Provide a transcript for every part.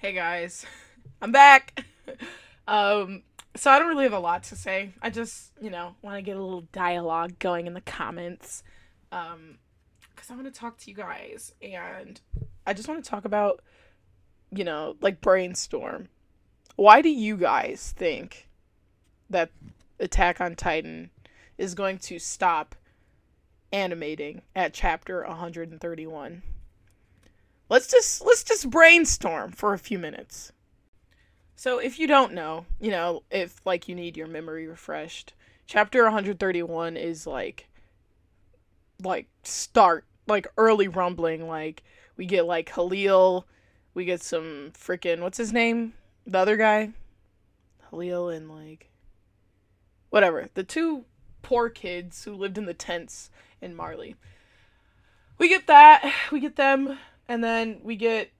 Hey guys, I'm back. So I don't really have a lot to say. I just, want to get a little dialogue going in the comments. Because I want to talk to you guys, and I just want to talk about, like brainstorm. Why do you guys think that Attack on Titan is going to stop animating at chapter 131? Let's just brainstorm for a few minutes. So if you don't know, if like you need your memory refreshed, chapter 131 is like start, like early rumbling, like we get like Halil, we get some freaking what's his name? The other guy? Halil and like whatever. The two poor kids who lived in the tents in Marley. We get that, we get them, and then we get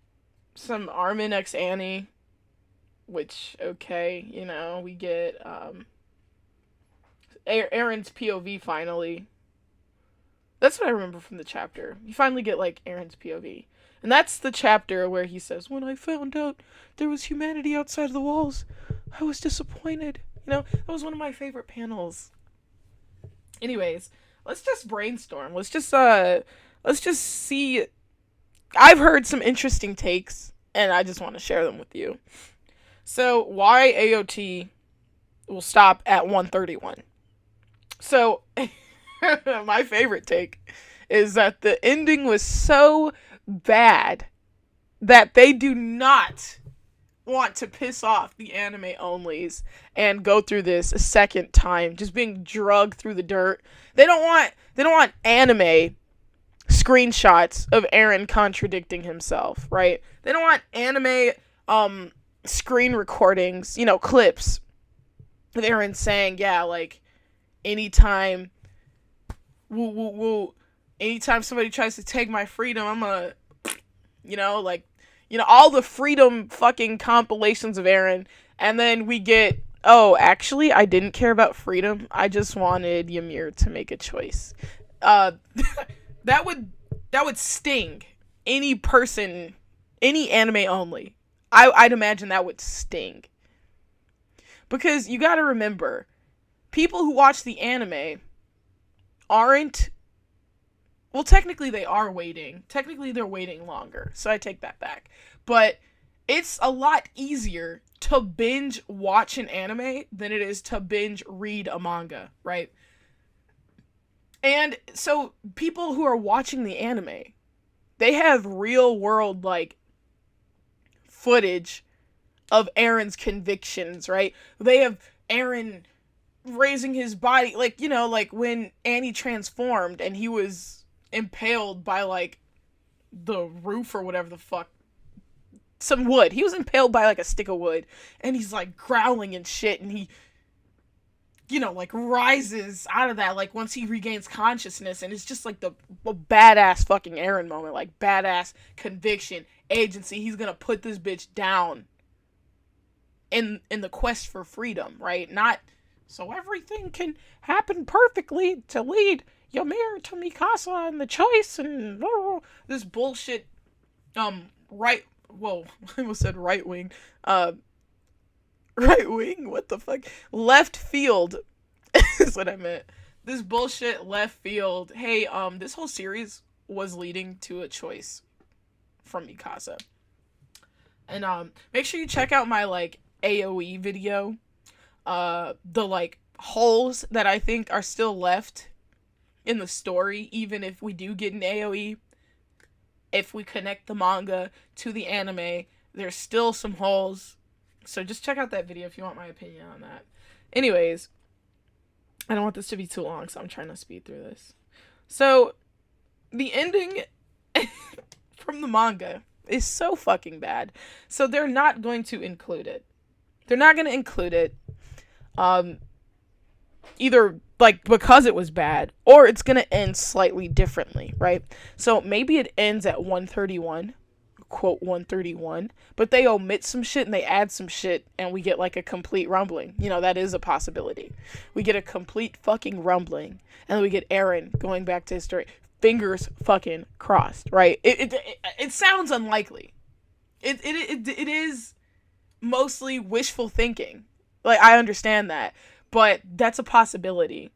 some Armin x Annie, which okay, we get Aaron's POV finally. That's what I remember from the chapter. You finally get like Aaron's POV. And that's the chapter where he says, "When I found out there was humanity outside of the walls, I was disappointed." That was one of my favorite panels. Anyways, let's just brainstorm. Let's just see. I've heard some interesting takes and I just want to share them with you. So, why AOT will stop at 131? So, my favorite take is that the ending was so bad that they do not want to piss off the anime onlys and go through this a second time, just being drugged through the dirt. They don't want anime screenshots of Aaron contradicting himself, right? They don't want anime screen recordings, clips of Aaron saying, yeah, like anytime woo woo woo anytime somebody tries to take my freedom, I'm a like all the freedom fucking compilations of Aaron, and then we get, oh, actually I didn't care about freedom. I just wanted Ymir to make a choice. Uh that would sting any person, any anime only. I'd imagine that would sting. Because you gotta remember, people who watch the anime aren't, well, technically they are waiting. Technically they're waiting longer, so I take that back. But it's a lot easier to binge watch an anime than it is to binge read a manga, right? And so people who are watching the anime, they have real world like footage of Aaron's convictions, right? They have Aaron raising his body, like, like when Annie transformed and he was impaled by like the roof or whatever the fuck, some wood. He was impaled by like a stick of wood, and he's like growling and shit, and he, like rises out of that, like once he regains consciousness, and it's just like the badass fucking Aaron moment, like badass conviction, agency. He's gonna put this bitch down in the quest for freedom, right? Not so everything can happen perfectly to lead Ymir to Mikasa and the choice and this bullshit. Right. Whoa, I almost said right wing. Right wing. What the fuck? Left field is what I meant. This bullshit left field. Hey, this whole series was leading to a choice from Mikasa. And make sure you check out my like AoE video. The like holes that I think are still left in the story, even if we do get an AoE, if we connect the manga to the anime, there's still some holes. So just check out that video if you want my opinion on that. Anyways, I don't want this to be too long, so I'm trying to speed through this. So the ending from the manga is so fucking bad. So they're not going to include it. They're not going to include it. Either like because it was bad, or it's going to end slightly differently, right? So maybe it ends at 131, quote 131, but they omit some shit and they add some shit and we get like a complete rumbling. That is a possibility. We get a complete fucking rumbling and then we get Aaron going back to history. Fingers fucking crossed, right? It sounds unlikely. It is mostly wishful thinking. Like, I understand that, but that's a possibility.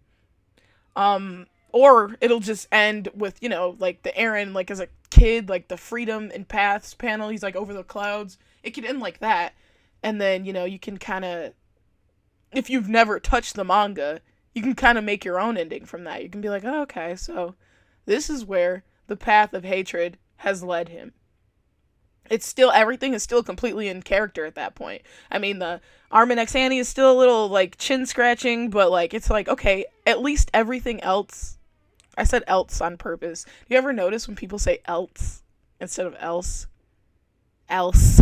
Or it'll just end with, like the Aaron, like as a kid, like the Freedom and Paths panel, he's like over the clouds. It could end like that. And then, you can kind of, if you've never touched the manga, you can kind of make your own ending from that. You can be like, oh, okay, so this is where the path of hatred has led him. It's still, everything is still completely in character at that point. I mean, the Armin X Annie is still a little like chin scratching, but like it's like, okay, at least everything else. I said else on purpose. Do you ever notice when people say else instead of else? Else.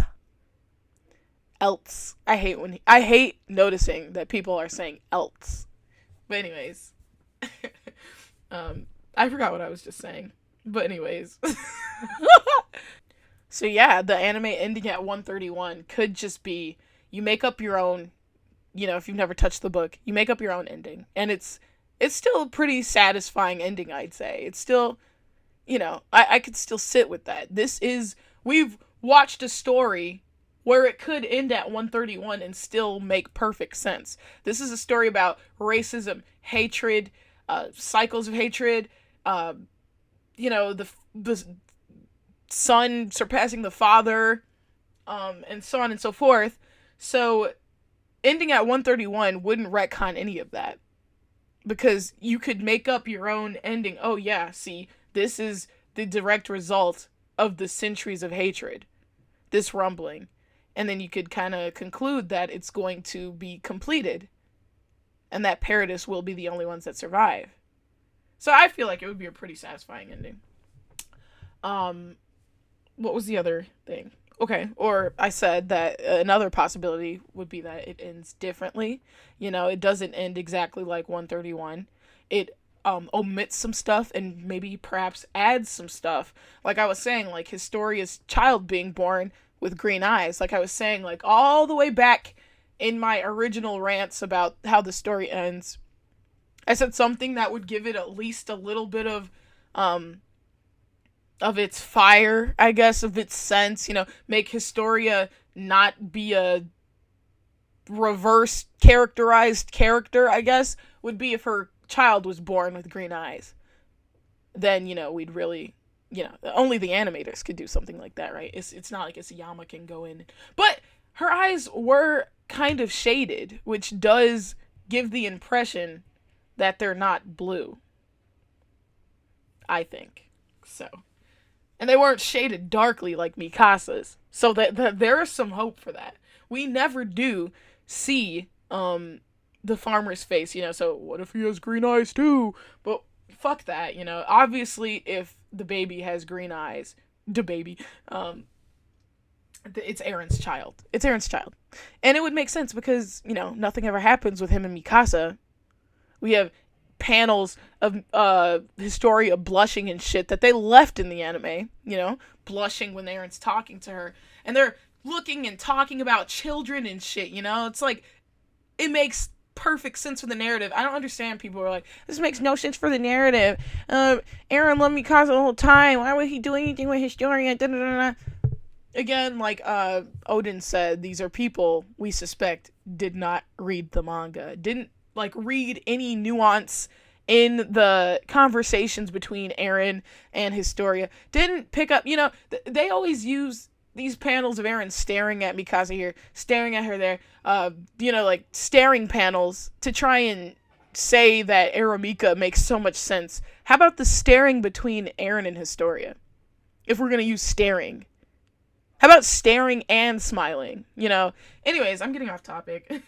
Else. I hate noticing that people are saying else. But anyways, I forgot what I was just saying. But anyways, so yeah, the anime ending at 131 could just be you make up your own. If you've never touched the book, you make up your own ending, and it's still a pretty satisfying ending. I'd say it's still, I could still sit with that. We've watched a story where it could end at 131 and still make perfect sense. This is a story about racism, hatred, cycles of hatred, the son surpassing the father, and so on and so forth. So ending at 131 wouldn't retcon any of that. Because you could make up your own ending. Oh yeah, see, this is the direct result of the centuries of hatred. This rumbling. And then you could kind of conclude that it's going to be completed. And that Paradis will be the only ones that survive. So I feel like it would be a pretty satisfying ending. What was the other thing? Okay, or I said that another possibility would be that it ends differently. It doesn't end exactly like 131. It omits some stuff and maybe perhaps adds some stuff. Like I was saying, like Historia's child being born with green eyes. Like I was saying, like all the way back in my original rants about how the story ends, I said something that would give it at least a little bit of its fire, I guess, of its sense, make Historia not be a reverse characterized character, I guess, would be if her child was born with green eyes. Then, we'd really, only the animators could do something like that, right? It's not like Isayama can go in. But her eyes were kind of shaded, which does give the impression that they're not blue. I think. So. And they weren't shaded darkly like Mikasa's. So that there is some hope for that. We never do see the farmer's face, so what if he has green eyes too? But fuck that, Obviously, if the baby has green eyes, the baby, it's Aaron's child. It's Aaron's child. And it would make sense because, nothing ever happens with him and Mikasa. We have panels of Historia blushing and shit that they left in the anime, blushing when Aaron's talking to her. And they're looking and talking about children and shit, It's like, it makes perfect sense for the narrative. I don't understand people who are like, this makes no sense for the narrative. Aaron loved Mikasa the whole time. Why would he do anything with Historia? Again, like Odin said, these are people we suspect did not read the manga. Didn't read any nuance in the conversations between Aaron and Historia. Didn't pick up, they always use these panels of Aaron staring at Mikasa here, staring at her there, staring panels to try and say that Aramika makes so much sense. How about the staring between Aaron and Historia? If we're going to use staring. How about staring and smiling? Anyways, I'm getting off topic.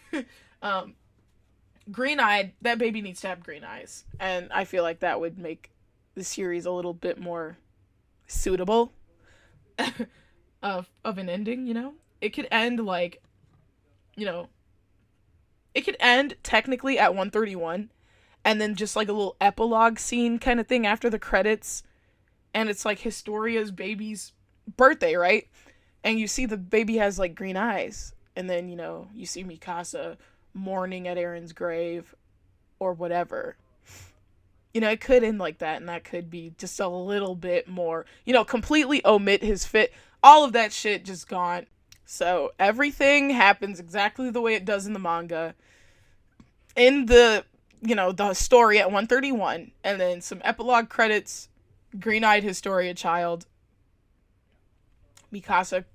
Green-eyed, that baby needs to have green eyes. And I feel like that would make the series a little bit more suitable of an ending, It could end it could end technically at 131 and then just like a little epilogue scene kind of thing after the credits. And it's like Historia's baby's birthday, right? And you see the baby has like green eyes. And then, you see Mikasa mourning at Aaron's grave or whatever. It could end like that, and that could be just a little bit more, completely omit his fit. All of that shit just gone. So everything happens exactly the way it does in the manga. In the, the story at 131, and then some epilogue credits, green-eyed Historia child, Mikasa,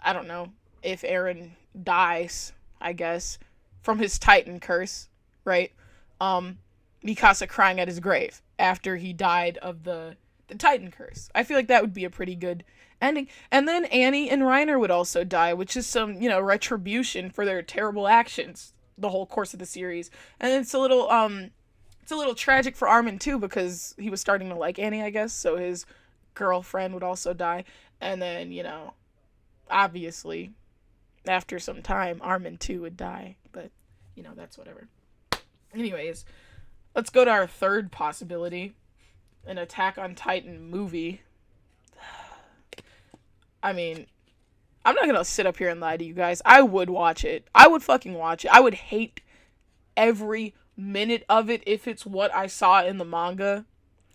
I don't know if Eren dies, I guess, from his Titan curse, right? Mikasa crying at his grave after he died of the Titan curse. I feel like that would be a pretty good ending. And then Annie and Reiner would also die, which is some, retribution for their terrible actions the whole course of the series. And it's a little tragic for Armin too, because he was starting to like Annie, I guess, so his girlfriend would also die. And then, obviously after some time Armin too would die, but that's whatever. Anyways, let's go to our third possibility, an Attack on Titan movie. I mean, I'm not gonna sit up here and lie to you guys. I would watch it. I would fucking watch it. I would hate every minute of it if it's what I saw in the manga.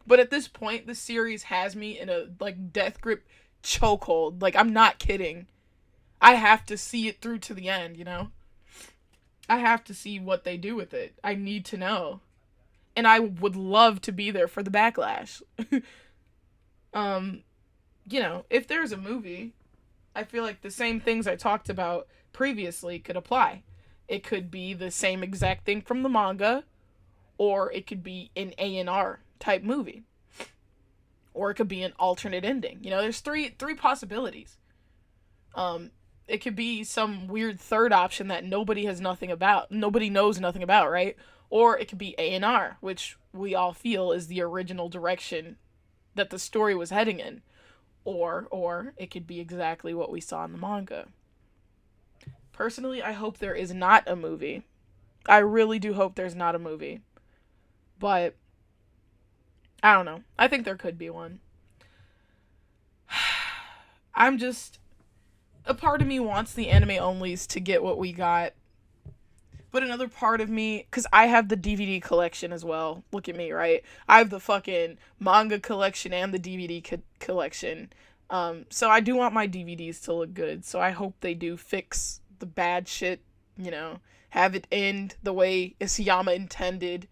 But at this point, the series has me in a, death grip chokehold. I'm not kidding. I have to see it through to the end, I have to see what they do with it. I need to know. And I would love to be there for the backlash. If there's a movie, I feel like the same things I talked about previously could apply. It could be the same exact thing from the manga, or it could be an A&R type movie. Or it could be an alternate ending. There's three possibilities. It could be some weird third option that nobody knows nothing about, right? Or it could be A&R, which we all feel is the original direction that the story was heading in. Or it could be exactly what we saw in the manga. Personally, I hope there is not a movie. I really do hope there's not a movie. But I don't know. I think there could be one. A part of me wants the anime onlys to get what we got. But another part of me, because I have the DVD collection as well. Look at me, right? I have the fucking manga collection and the DVD collection. So I do want my DVDs to look good. So I hope they do fix the bad shit, have it end the way Isayama intended.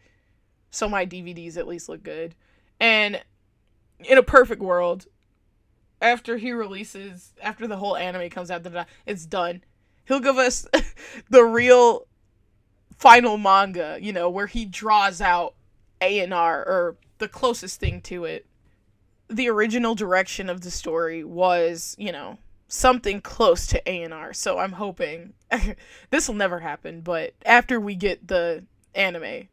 So my DVDs at least look good. And in a perfect world, after the whole anime comes out, it's done. He'll give us the real final manga, where he draws out A&R, or the closest thing to it. The original direction of the story was, something close to A&R. So I'm hoping this will never happen, but after we get the anime,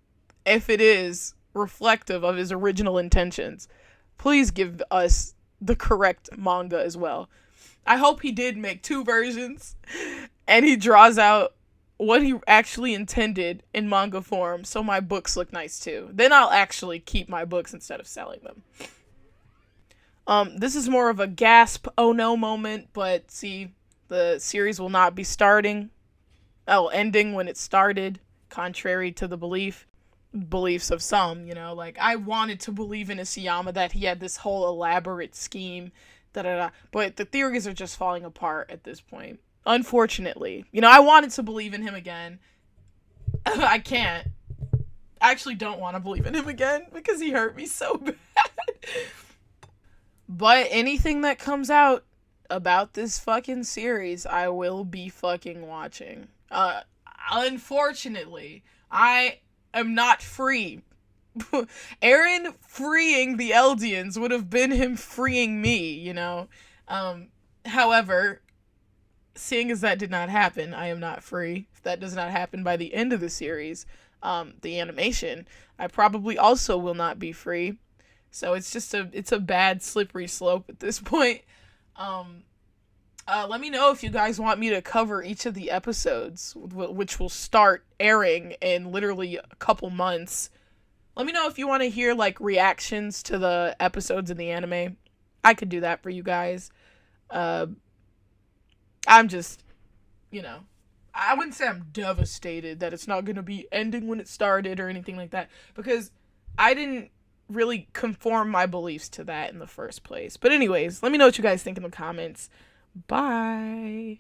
if it is reflective of his original intentions, please give us the correct manga as well. I hope he did make 2 versions and he draws out what he actually intended in manga form, so my books look nice too. Then I'll actually keep my books instead of selling them. This is more of a gasp, oh no moment, but see, the series will not be ending when it started, contrary to the beliefs of some, I wanted to believe in Isayama that he had this whole elaborate scheme, but the theories are just falling apart at this point. Unfortunately. I wanted to believe in him again. I can't. I actually don't want to believe in him again because he hurt me so bad. But anything that comes out about this fucking series, I will be fucking watching. Unfortunately, I am not free. Eren freeing the Eldians would have been him freeing me, However, seeing as that did not happen, I am not free. If that does not happen by the end of the series, the animation, I probably also will not be free. So it's a bad slippery slope at this point. Let me know if you guys want me to cover each of the episodes, which will start airing in literally a couple months. Let me know if you want to hear, reactions to the episodes in the anime. I could do that for you guys. I'm just, I wouldn't say I'm devastated that it's not going to be ending when it started or anything like that, because I didn't really conform my beliefs to that in the first place. But anyways, let me know what you guys think in the comments. Bye.